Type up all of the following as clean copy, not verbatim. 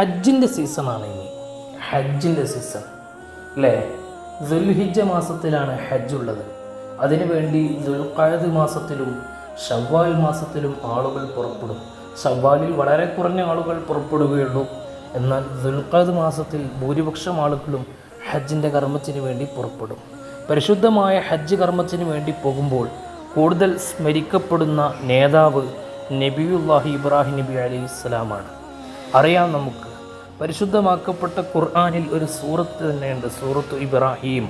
ഹജ്ജിൻ്റെ സീസണാണ് ഇനി. ഹജ്ജിൻ്റെ സീസൺ അല്ലേ? ദുൽഹിജ്ജ മാസത്തിലാണ് ഹജ്ജ് ഉള്ളത്. അതിനുവേണ്ടി ദുൽഖഅദ് മാസത്തിലും ശവ്വാൽ മാസത്തിലും ആളുകൾ പുറപ്പെടും. ശവ്വാലിൽ വളരെ കുറഞ്ഞ ആളുകൾ പുറപ്പെടുകയുള്ളൂ. എന്നാൽ ദുൽഖഅദ് മാസത്തിൽ ഭൂരിപക്ഷം ആളുകളും ഹജ്ജിൻ്റെ കർമ്മത്തിന് വേണ്ടി പുറപ്പെടും. പരിശുദ്ധമായ ഹജ്ജ് കർമ്മത്തിന് വേണ്ടി പോകുമ്പോൾ കൂടുതൽ സ്മരിക്കപ്പെടുന്ന നേതാവ് നബിയുല്ലാഹി ഇബ്രാഹിം നബി അലൈഹിസ്സലാമാണ്. അറിയാം നമുക്ക്, പരിശുദ്ധമാക്കപ്പെട്ട ഖുർആനിൽ ഒരു സൂറത്ത് തന്നെയുണ്ട്, സൂറത്തു ഇബ്രാഹിം.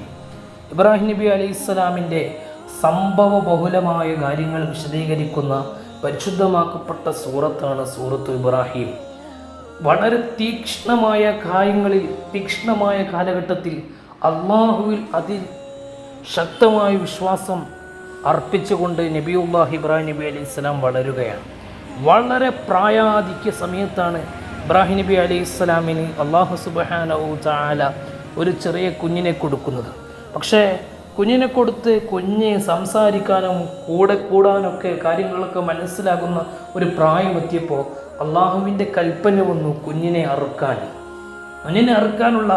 ഇബ്രാഹിം നബി അലൈഹിസ്സലാമിൻ്റെ സംഭവ ബഹുലമായ കാര്യങ്ങൾ വിശദീകരിക്കുന്ന പരിശുദ്ധമാക്കപ്പെട്ട സൂറത്താണ് സൂറത്തു ഇബ്രാഹിം. വളരെ തീക്ഷ്ണമായ കാര്യങ്ങളിൽ, തീക്ഷ്ണമായ കാലഘട്ടത്തിൽ അള്ളാഹുവിൽ അതിശക്തമായ വിശ്വാസം അർപ്പിച്ചുകൊണ്ട് നബിയുല്ലാഹി ഇബ്രാഹിം നബി അലൈഹിസ്സലാം വളരുകയാണ്. വളരെ പ്രായാധിക്യ സമയത്താണ് ഇബ്രാഹിം നബി അലൈഹിസ്സലാമിന് അള്ളാഹു സുബ്ഹാനഹു തആല ഒരു ചെറിയ കുഞ്ഞിനെ കൊടുക്കുന്നത്. പക്ഷേ കുഞ്ഞിനെ കൊടുത്ത് കുഞ്ഞ് സംസാരിക്കാനും കൂടെ കൂടാനൊക്കെ കാര്യങ്ങളൊക്കെ മനസ്സിലാകുന്ന ഒരു പ്രായമെത്തിയപ്പോൾ അള്ളാഹുവിൻ്റെ കൽപ്പന വന്നു കുഞ്ഞിനെ അറുക്കാൻ. കുഞ്ഞിനെ അറുക്കാനുള്ള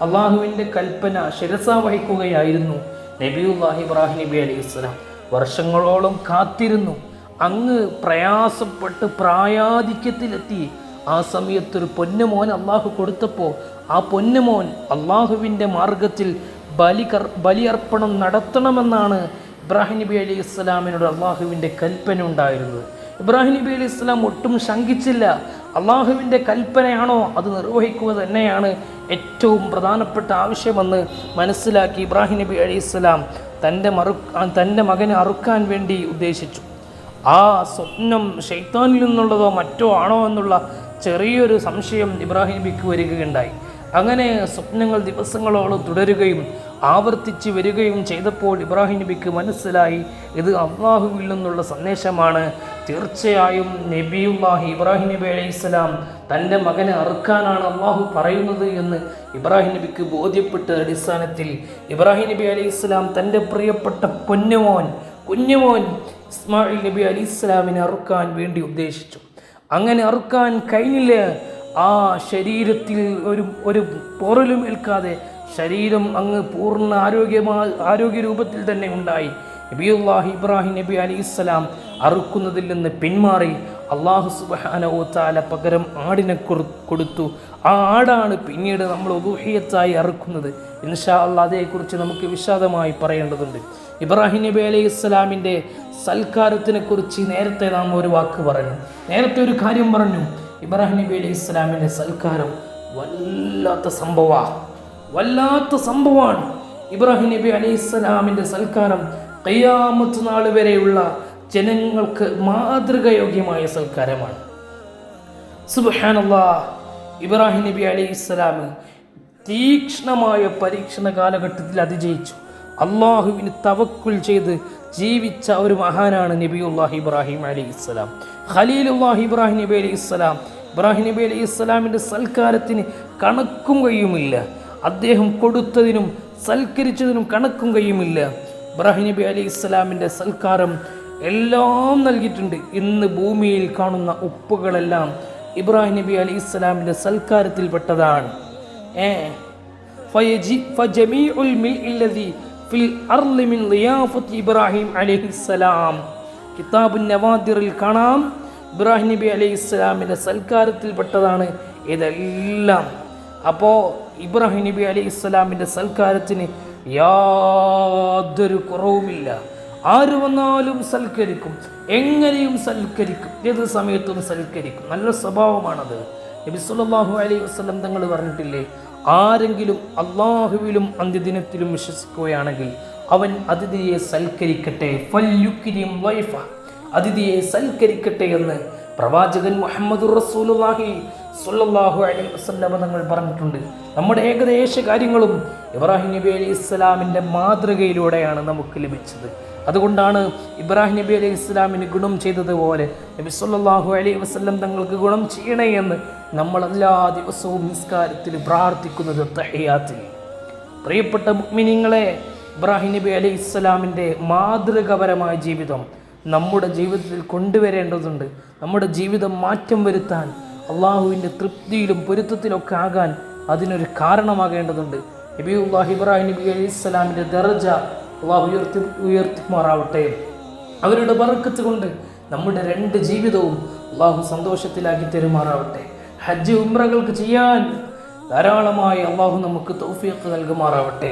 അള്ളാഹുവിൻ്റെ കൽപ്പന ശിരസാ വഹിക്കുകയായിരുന്നു നബിയുല്ലാഹി ഇബ്രാഹിം നബി അലൈഹിസ്സലാം. വർഷങ്ങളോളം കാത്തിരുന്നു. അങ്ങ് പ്രയാസപ്പെട്ട് പ്രായാധിക്യത്തിലെത്തി. ആ സമയത്തൊരു പൊന്നുമോൻ അള്ളാഹു കൊടുത്തപ്പോൾ ആ പൊന്നുമോൻ അള്ളാഹുവിൻ്റെ മാർഗത്തിൽ ബലിയർപ്പണം നടത്തണമെന്നാണ് ഇബ്രാഹിം നബി അലൈഹി ഇസ്ലാമിനോട് അള്ളാഹുവിൻ്റെ കൽപ്പന ഉണ്ടായിരുന്നത്. ഇബ്രാഹിം നബി അലൈഹി ഇസ്ലാം ഒട്ടും ശങ്കിച്ചില്ല. അള്ളാഹുവിൻ്റെ കൽപ്പനയാണോ അത് നിർവഹിക്കുക തന്നെയാണ് ഏറ്റവും പ്രധാനപ്പെട്ട ആവശ്യമെന്ന് മനസ്സിലാക്കി ഇബ്രാഹിം നബി അലൈഹി ഇസ്ലാം തൻ്റെ മകനെ അറുക്കാൻ വേണ്ടി ഉദ്ദേശിച്ചു. ആ സ്വപ്നം ശൈത്താനിൽ നിന്നുള്ളതോ മറ്റോ ആണോ എന്നുള്ള ചെറിയൊരു സംശയം ഇബ്രാഹിം നബിക്ക് വരികയുണ്ടായി. അങ്ങനെ സ്വപ്നങ്ങൾ ദിവസങ്ങളോളം തുടരുകയും ആവർത്തിച്ച് വരികയും ചെയ്തപ്പോൾ ഇബ്രാഹിം നബിക്ക് മനസ്സിലായി, ഇത് അള്ളാഹുവിൽ നിന്നുള്ള സന്ദേശമാണ്. തീർച്ചയായും നബിയുല്ലാഹി ഇബ്രാഹിം നബി അലൈഹിസ്സലാം തൻ്റെ മകനെ അറുക്കാനാണ് അള്ളാഹു പറയുന്നത് എന്ന് ഇബ്രാഹിം നബിക്ക് ബോധ്യപ്പെട്ട അടിസ്ഥാനത്തിൽ ഇബ്രാഹിം നബി അലൈഹിസ്സലാം തൻ്റെ പ്രിയപ്പെട്ട കുഞ്ഞുമോൻ ഇസ്മായിൽ നബി അലൈഹിസ്സലാമിനെ അറുക്കാൻ വേണ്ടി ഉദ്ദേശിച്ചു. അങ്ങനെ അറുക്കാൻ കഴിഞ്ഞില്ല. ആ ശരീരത്തിൽ ഒരു പൊറലും ഏൽക്കാതെ ശരീരം അങ്ങ് പൂർണ്ണ ആരോഗ്യ രൂപത്തിൽ തന്നെ ഉണ്ടായി. നബിയുല്ലാഹി ഇബ്രാഹിം നബി അലൈഹിസ്സലാം അറുക്കുന്നതിൽ നിന്ന് പിന്മാറി. അള്ളാഹു സുബ്ഹാനഹു തആല പകരം ആടിനെ കൊടുത്തു. ആ ആടാണ് പിന്നീട് നമ്മൾ ഉദൂഹിയത്തായി അറുക്കുന്നത്. ഇൻഷാ അല്ലാഹ് അതേക്കുറിച്ച് നമുക്ക് വിശദമായി പറയേണ്ടതുണ്ട്. ഇബ്രാഹിം നബി അലൈഹിസ്സലാമിൻ്റെ സൽക്കാരത്തിനെ കുറിച്ച് നേരത്തെ നാം ഒരു വാക്ക് പറഞ്ഞു, നേരത്തെ ഒരു കാര്യം പറഞ്ഞു. ഇബ്രാഹിം നബി അലൈഹിസ്സലാമിൻ്റെ സൽക്കാരം വല്ലാത്ത സംഭവമാണ്. ഇബ്രാഹിം നബി അലൈഹിസ്സലാമിൻ്റെ സൽക്കാരം ഖിയാമത്ത് നാൾ വരെയുള്ള ജനങ്ങൾക്ക് മാതൃകയോഗ്യമായ സൽക്കാരമാണ്. സുബ്ഹാനല്ലാഹ്, ഇബ്രാഹിം നബി അലൈഹിസ്സലാം തീക്ഷ്ണമായ പരീക്ഷണ കാലഘട്ടത്തിൽ അതിജയിച്ചു. അള്ളാഹുവിന് തവക്കുൽ ചെയ്ത് ജീവിച്ച ഒരു മഹാനാണ് നബിയുല്ലാഹി ഇബ്രാഹിം അലൈഹിസ്സലാം. ഖലീലുല്ലാഹി ഇബ്രാഹിം നബി അലൈഹിസ്സലാം. ഇബ്രാഹിം നബി അലൈഹിസ്സലാമിൻ്റെ സൽക്കാരത്തിന് കണക്കും കഴിയുമില്ല. അദ്ദേഹം കൊടുത്തതിനും സൽക്കരിച്ചതിനും കണക്കും കഴിയുമില്ല. ഇബ്രാഹിം നബി അലൈഹിസ്സലാമിൻ്റെ സൽക്കാരം എല്ലാം നൽകിയിട്ടുണ്ട്. ഇന്ന് ഭൂമിയിൽ കാണുന്ന ഉപ്പുകളെല്ലാം ഇബ്രാഹിം നബി അലൈഹിസ്സലാമിൻ്റെ സൽക്കാരത്തിൽപ്പെട്ടതാണ്. ഫജമീഉൽ മിൽഇല്ലദി ഫിൽ അർളി മിൻ ളിയാഫത്തി ഇബ്രാഹിം അലൈഹിസ്സലാം. കിതാബുൻ നവാദിറിൽ കാണാം, ഇബ്രാഹിം നബി അലൈഹിസ്സലാമിൻ്റെ സൽക്കാരത്തിൽപ്പെട്ടതാണ് ഇതെല്ലാം. അപ്പോൾ ഇബ്രാഹിം നബി അലൈഹിസ്സലാമിൻ്റെ സൽക്കാരത്തിന് യാതൊരു കുറവുമില്ല. ആര് വന്നാലും സൽക്കരിക്കും, എങ്ങനെയും സൽക്കരിക്കും, ഏത് സമയത്തും സൽക്കരിക്കും. നല്ല സ്വഭാവമാണത്. നബി സല്ലല്ലാഹു അലൈഹി വസല്ലം തങ്ങൾ പറഞ്ഞിട്ടില്ലേ, ആരെങ്കിലും അള്ളാഹുവിലും അന്ത്യദിനത്തിലും വിശ്വസിക്കുകയാണെങ്കിൽ അവൻ അതിഥിയെ സൽക്കരിക്കട്ടെ, ഫൽയുക്രിം വൈഫ, അതിഥിയെ സൽക്കരിക്കട്ടെ എന്ന് പ്രവാചകൻ മുഹമ്മദുർ റസൂലുള്ളാഹി സ്വല്ലല്ലാഹു അലൈഹി വസല്ലം തങ്ങൾ പറഞ്ഞിട്ടുണ്ട്. നമ്മുടെ ഏകദേശ കാര്യങ്ങളും ഇബ്രാഹിം നബി അലൈഹിസ്സലാമിൻ്റെ മാതൃകയിലൂടെയാണ് നമുക്ക് ലഭിച്ചത്. അതുകൊണ്ടാണ് ഇബ്രാഹിം നബി അലൈഹിസ്സലാമിന് ഗുണം ചെയ്തതുപോലെ നബി സല്ലല്ലാഹു അലൈഹി വസല്ലം തങ്ങൾക്ക് ഗുണം ചെയ്യണേ എന്ന് നമ്മൾ എല്ലാ ദിവസവും നിസ്കാരത്തിൽ പ്രാർത്ഥിക്കുന്നത് തഹിയ്യാത്തിൽ. പ്രിയപ്പെട്ട മുഅ്മിനീങ്ങളെ, ഇബ്രാഹിം നബി അലൈഹിസ്സലാമിൻ്റെ മാതൃകാപരമായ ജീവിതം നമ്മുടെ ജീവിതത്തിൽ കൊണ്ടുവരേണ്ടതുണ്ട്. നമ്മുടെ ജീവിതം മാറ്റം വരുത്താൻ അള്ളാഹുവിൻ്റെ തൃപ്തിയിലും പൊരുത്തത്തിലൊക്കെ ആകാൻ അതിനൊരു കാരണമാകേണ്ടതുണ്ട്. നബിയുല്ലാഹി ഇബ്രാഹിം നബി അലൈഹി സ്വലാമിൻ്റെ ദർജ അള്ളാഹു ഉയർത്തിമാറാവട്ടെ. അവരുടെ ബർക്കത്ത് കൊണ്ട് നമ്മുടെ 2 ജീവിതവും അള്ളാഹു സന്തോഷത്തിലാക്കി തരുമാറാവട്ടെ. ഹജ്ജ് ഉംറകൾക്ക് ചെയ്യാൻ ധാരാളമായി അള്ളാഹു നമുക്ക് തൗഫീഖ് നൽകുമാറാവട്ടെ.